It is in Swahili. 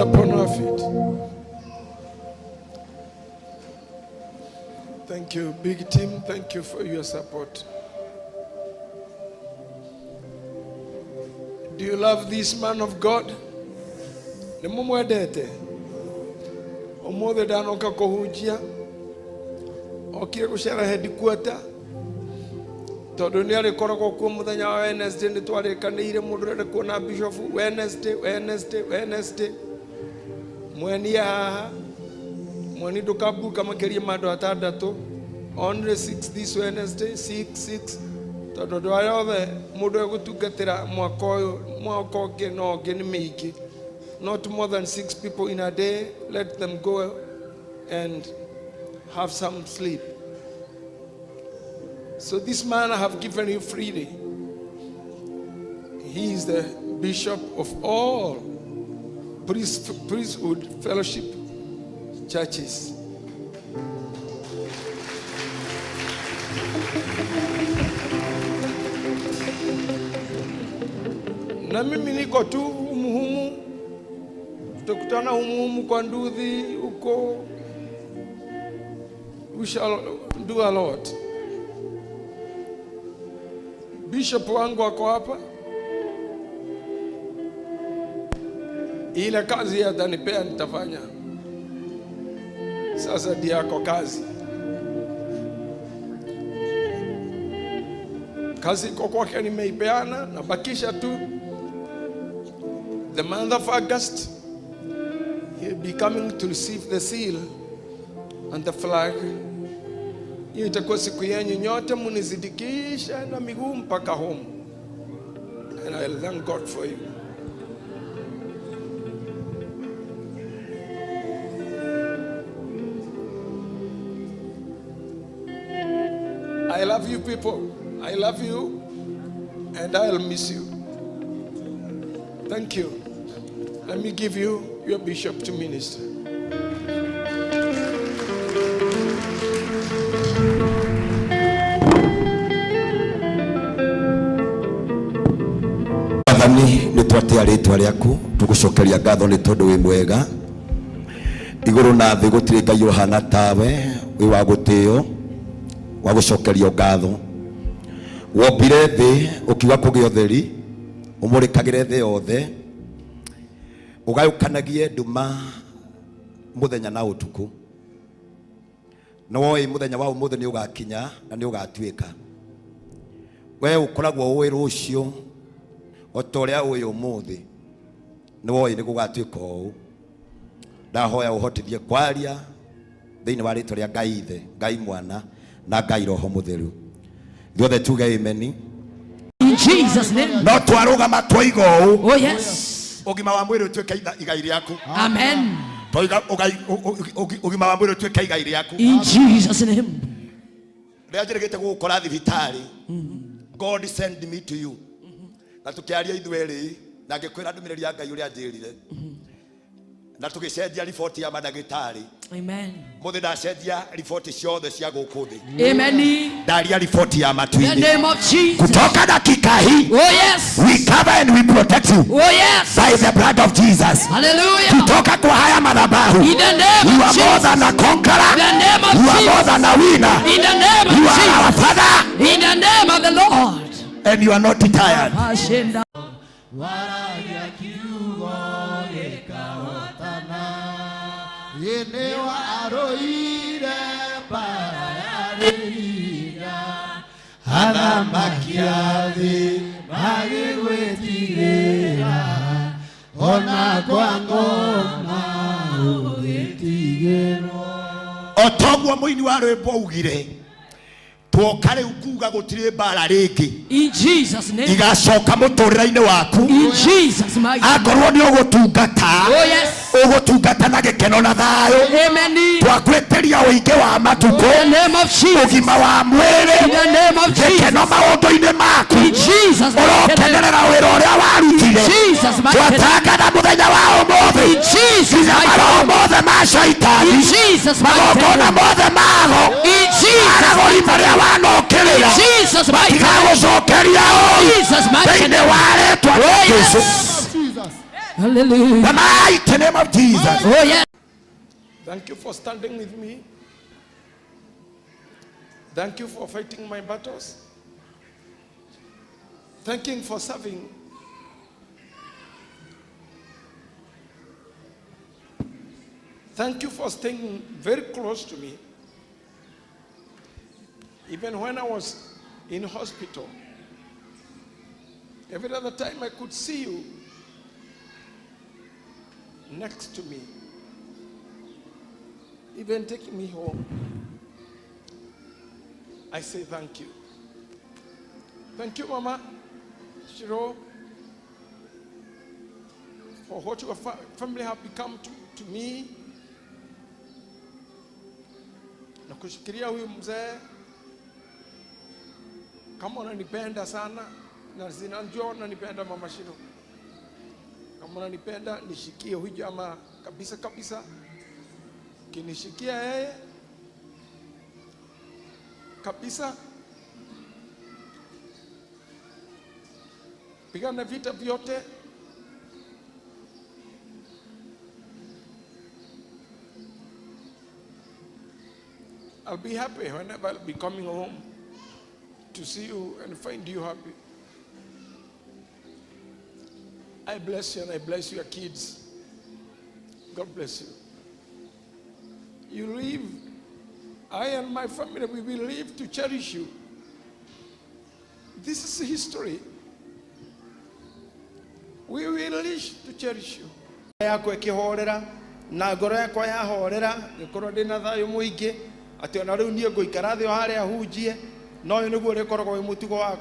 upon our feet. Thank you, big team. Thank you for your support. Do you love this man of God? Nemumwedete. Omothe danoka kuhunjia. Okire gucera headquarter. Tondu ni arikoragwo kuo muthenya wa Wednesday ni twarikanire mundu rende kuona bishop Wednesday. Mweni haha. Mweni dukabuka makeria mando atandatu. Only 6 this Wednesday, 6. Tondu ndwayothe mundu egutungatira mwaka ungi no ungi ni miiki. Not more than 6 people in a day. Let them go and have some sleep. So this man I have given you freely. He is the bishop of all priesthood fellowship churches. Na mimi niko tu humu. Tutakutana humu kwa nduthi huko. We shall do a lot. Bishop wangu ako hapa. Ile kazi ya atanipea nitafanya. Sasa ndio yako kazi. Kazi iko kwake nimeipeana na bakisha tu. The month of August, he'll be coming to receive the seal and the flag. Hiyo itakuwa siku yenyu nyote munizidikisha na miguu mpaka home. And I'll thank God for you. I love you people. I love you and I'll miss you. Thank you. Let me give you your bishop to minister. Ni twatia ritwa riaku tugucokeria ngatho ni tondu wi mwega iguru na thi gutire ngai uhana tawe wi wa gutio wa gucokeria ngatho wombire thi ukiuga kugia utheri umurikagire thi yothe ugayukanagie nduma muthenya na utuku no woi muthenya wa umuthe ni ugakinya na ni ugatwika we ukoragwo wi rucio otoria uyu umuthi ni woi ni gugatwika u ndahoya uhotithie kwaria thiini wa ritwa ria Ngai Ithe Ngai Mwana na Ngai Roho Mutheru thiothe tuge amen in Jesus name. No twarugama twigo Oh yes. Ugima wa mwiri utweka igai riaku. Amen. Ugima wa mwiri utweka igai riaku. In Jesus name. Ndiajeregete gukora thibitari. God send me to you. Na tukiaria ithweri na ngikwira ndumiriri ya Ngai uria njirire. Na tugicendia riboti ya madagitari. Amen. Muthe ndacendia riboti ciothe cia guku thi. Amen. Ndaria riboti ya matwini. In the name of Jesus. Kutoka dakika hii. Oh yes. We cover and we protect you. Oh yes. By the blood of Jesus. Hallelujah. Kutoka kwa haya madhabahu. In the name you of Jesus. You are more than a conqueror. In the name of you Jesus. You are more than a winner. In the name of you Jesus. You are our Father. In the name of the Lord. And you are not tired. Yenewa aroire para yariga Hana makiathi magigwetigera Ona kwa ngoma ugitigero Otogwo muini wa rwimbo ugire twokare ukuga gutire bara ringi in Jesus name igacoka muturira-ini waku in Jesus mighty akorwo ni ugutungata oh yes ugutungata na gikeno na thayo amen twakweteria uingi wa matuko in the name of Jesus ugima wa mwiri in the name of Jesus gikeno maundu-ini maku in Jesus urokenerera wira uria warutire Jesus mighty twatangana muthenya wa umuthi in Jesus maroho mothe ma shaitani in Jesus magongona mothe mago in Jesus Jesus mighty Jesus mighty Jesus mighty name. Hallelujah. The mighty name of Jesus. Oh, yes. Thank you for standing with me. Thank you for fighting my battles. Thank you for serving. Thank you for staying very close to me. Even when I was in hospital, every other time I could see you next to me, even taking me home. I say thank you. Thank you, Mama Shiro, for what your family have become to me. Nakushikiria huyu mzee kama unanipenda sana na zinajua unanipenda Mama Shiro. Kama unanipenda nishikie huyu jamaa kabisa kabisa. Kinishikia yeye kabisa, pigana vita vyote. I'll be happy whenever I'll be coming home to see you and find you happy. I bless you and I bless your kids. God bless you. You live, I and my family, we will live to cherish you. This is history. We will live to cherish you. Yako ikihorera na ngoro yakwa yahorera ngikorwo ndina thayo muingi ati ona riu nie nguikara thi o haria hunjie no uyu niguo rikoragwo wi mutugo wakwa.